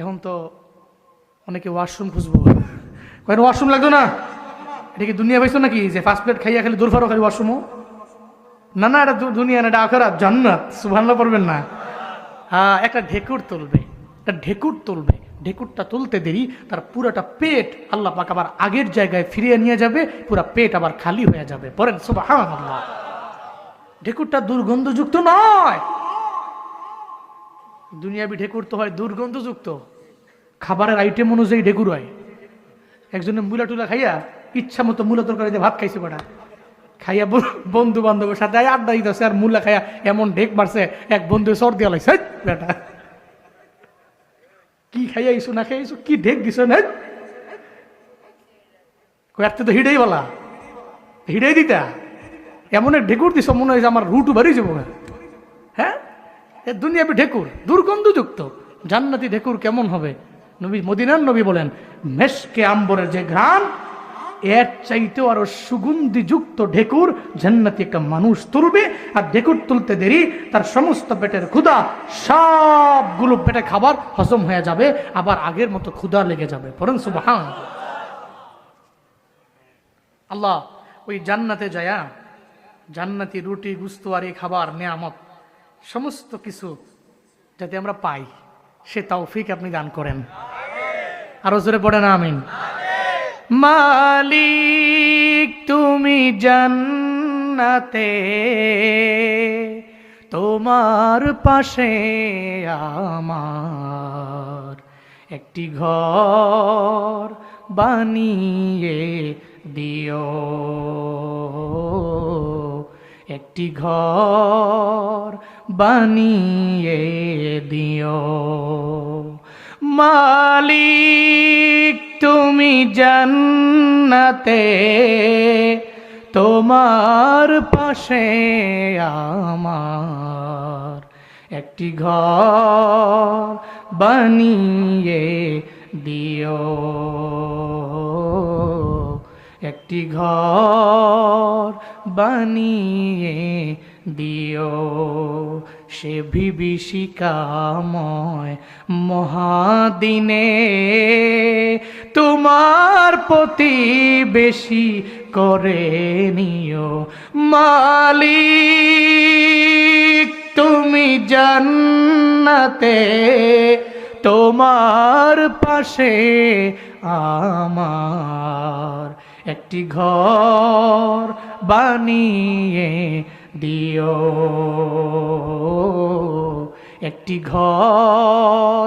এখন তো অনেকে ওয়াশরুম খুঁজবো, কয়েন ওয়াশরুম লাগতো না, এটা কি দুনিয়া পাইছো নাকি যে ফার্স্ট প্লেট খাইয়া খালি দূর ফারো খালি ওয়াশরুমও? না না, এটা দুনিয়া না, এটা আখিরাত, জান্নাত। সুবহানাল্লাহ পড়বেন না? হ্যাঁ, একটা ঢেকুর তুলবে, একটা ঢেকুর তুলবে, ঢেকুরটা তুলতে দেরি তার পুরোটা পেট আল্লাহ পাক আবার আগের জায়গায় ফিরিয়ে নিয়ে যাবে, পুরো পেট আবার খালি হয়ে যাবে। পড়েন সুবহানাল্লাহ। ঢেকুরটা দুর্গন্ধযুক্ত নয়, দুনিয়াবি ঢেকুর তো হয় দুর্গন্ধযুক্ত, খাবারের আইটেম অনুযায়ী ঢেকুর হয়। একজনে মূলা টুলা খাইয়া ইচ্ছা মতো মূলা তরকারি দিয়ে ভাত খাইছে, বেটা খাইয়া বন্ধু বান্ধবের সাথে আড্ডা দিতেছে আর মূলা খাইয়া এমন ঢেক মারছে, এক বন্ধু সর্দি আলাইছে। বেটা কি খাইয়া ইসু না খাইয়া ইসু, কি ঢেক দিছ না, কয়েকটা তো হিডেই বলা, হিডেই দিতা, এমন এক ঢেকুর দিছ মনে হয় আমার রুটু বাড়ি যাবো। হ্যাঁ, এ দুনিয়াবি ঢেকুর দুর্গন্ধযুক্ত। জান্নাতি ঢেকুর কেমন হবে? নবী, মদিনার নবী বলেন, মেশকে আম্বরের যে ঘ্রাণ, এর চাইতেও আরো সুগন্ধিযুক্ত ঢেকুর জান্নাতি একটা মানুষ তুলবে। আর ঢেকুর তুলতে দেরি তার সমস্ত পেটের ক্ষুধা সবগুলো পেটে খাবার হজম হয়ে যাবে, আবার আগের মতো ক্ষুধা লেগে যাবে। পড়েন সুবহানাল্লাহ। আল্লাহ ওই জান্নাতে যায়া জান্নাতি রুটি গুস্ত আর এই খাবার নেয়ামত সমস্ত কিছু যাতে আমরা পাই, সে তৌফিক আপনি দান করেন। আরো জোরে পড়েন আমিন। মালিক তুমি জান্নাতে, তোমার পাশে আমার একটি ঘর বানিয়ে দিও, একটি ঘর বানিয়ে দিও। মালিক তুমি জান্নাতে, তোমার পাশে আমার একটি ঘর বানিয়ে দিও, একটি ঘর বানিয়ে দিও। সে বিভীষিকাময় মহাদিনে তোমার প্রতিবেশী করে নিও। মালিক তুমি জান্নাতে, তোমার পাশে আমার একটি ঘর বানিয়ে দিও, একটি ঘর